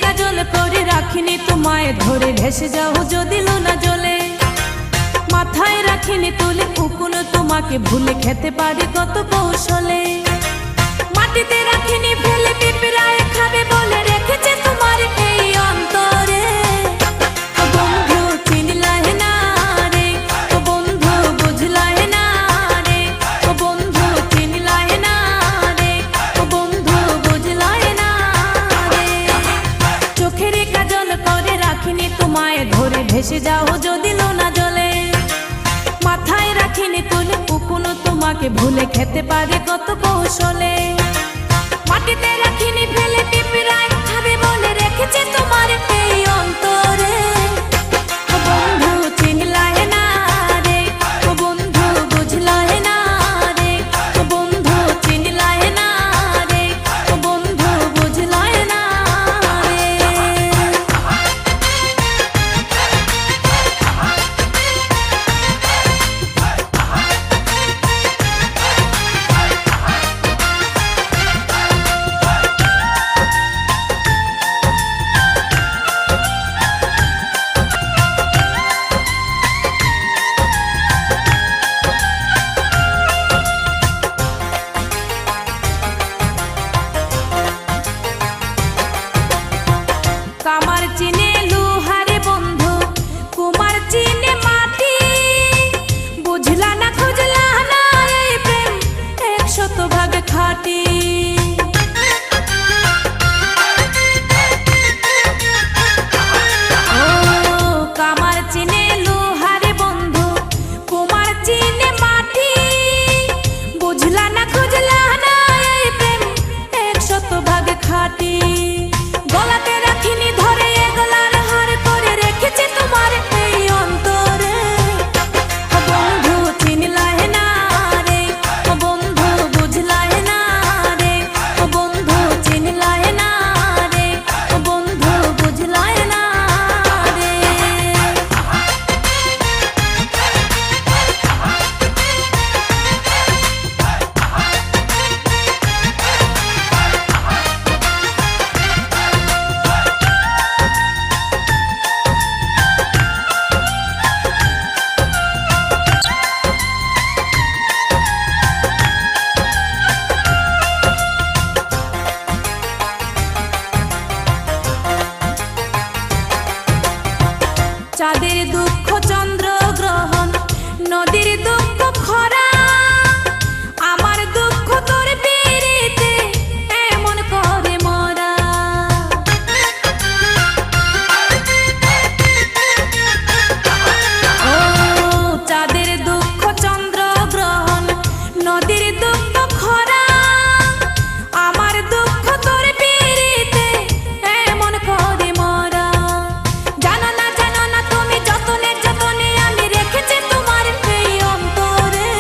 কাজল করে রাখিনি তোমায় ধরে ভেসে যাও যদি লোনা জলে মাথায় রাখিনি তুলে উকুন তোমাকে ভুলে খেতে পারি কত কৌশলে মাটিতে রাখিনি ফেলে পিঁপড়ায় খাবে বলে রেখেছে তোমার এই অন্তরে ও বন্ধু চিনলাই না রে ও বন্ধু বুঝলাই না রে ও বন্ধু চিনলাই না রে ও বন্ধু বুঝলাই না রে চোখের কাজল করে রাখিনি তোমায় ধরে ভেসে যাও যদি লোনা জলে মাথায় রাখিনি তুলে উকুন তোমাকে ভুলে খেতে পারে কত কৌশলে মাটিতে রাখিনি ফেলে পিঁপড়ায় খাবে বলে রেখেছে তোমার এই অন্তরে ও বন্ধু চিনলাই না রে ও বন্ধু বুঝলাই না রে ও বন্ধু চিনলাই না রে ও বন্ধু বুঝলাই না রে কামার চিনে লোহারে বন্ধু কুমার চিনে মাটি বুঝলা না খুঁজলা না এই প্রেম 100 ভাগ খাটি ও কামার চিনে লোহারে বন্ধু কুমার চিনে মাটি বুঝলা না খুঁজলা না এই প্রেম 100 ভাগ খাটি গলাতে রাখিনি ধরে গলার হার করে রেখেছে তোমার এই অন্তরে ও বন্ধু চিনলাই না রে ও বন্ধু বুঝলাই না রে ও বন্ধু চিনলাই না রে ও বন্ধু বুঝলাই না রে চাঁদের দুঃখ চন্দ্র গ্রহণ নদীর দুঃখ খরা আমার দুঃখ তোর পিরিতে এমন করে মরা ও চাঁদের দুঃখ চন্দ্র গ্রহণ নদীর দুঃখ খরা আমার দুঃখ তোর পিরিতে এমন করে মরা জানো না তুমি যতনে যতনে আমি রেখেছি তোমার এই অন্তরে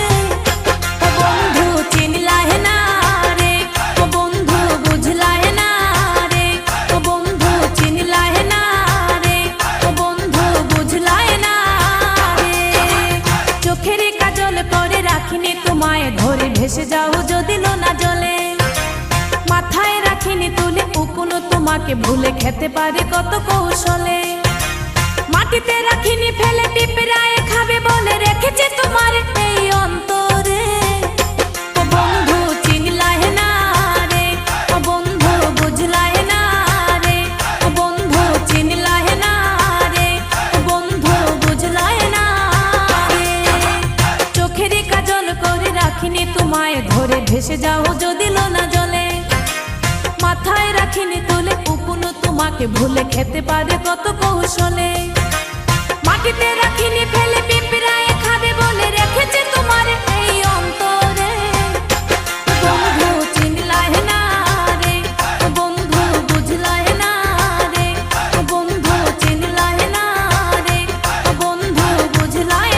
ও বন্ধু চিনলাই না রে ও বন্ধু বুঝলাই না রে ও বন্ধু চিনলাই না রে ও বন্ধু বুঝলাই না রে চোখের কাজল করে রাখিনি তোমায় ধরে ভেসে যাও যদি লোনা জলে মাথায় রাখিনি তুলে উকুন তোমাকে ভুলে খেতে পারে কত কৌশলে মাটিতে রাখিনি ফেলে পিঁপড়ায় খাবে বলে রেখেছে তোমার এই অন্তরে ও বন্ধু চিনলাই না রে ও বন্ধু বুঝলাই না রে ও বন্ধু চিনলাই না রে ও বন্ধু বুঝলাই না রে চোখের কাজল করে রাখিনি তোমায় ধরে ভেসে যাও যদি লোনা জলে মাথায় রাখিনি তুলে উকুন তোমাকে ভুলে খেতে পারে কত কৌশলে মাটিতে রাখিনি ফেলে পিঁপড়ায় খাবে বলে রেখেছে তোমার এই অন্তরে ও বন্ধু চিনলাই না রে ও বন্ধু বুঝলাই না রে ও বন্ধু চিনলাই না রে ও বন্ধু বুঝলাই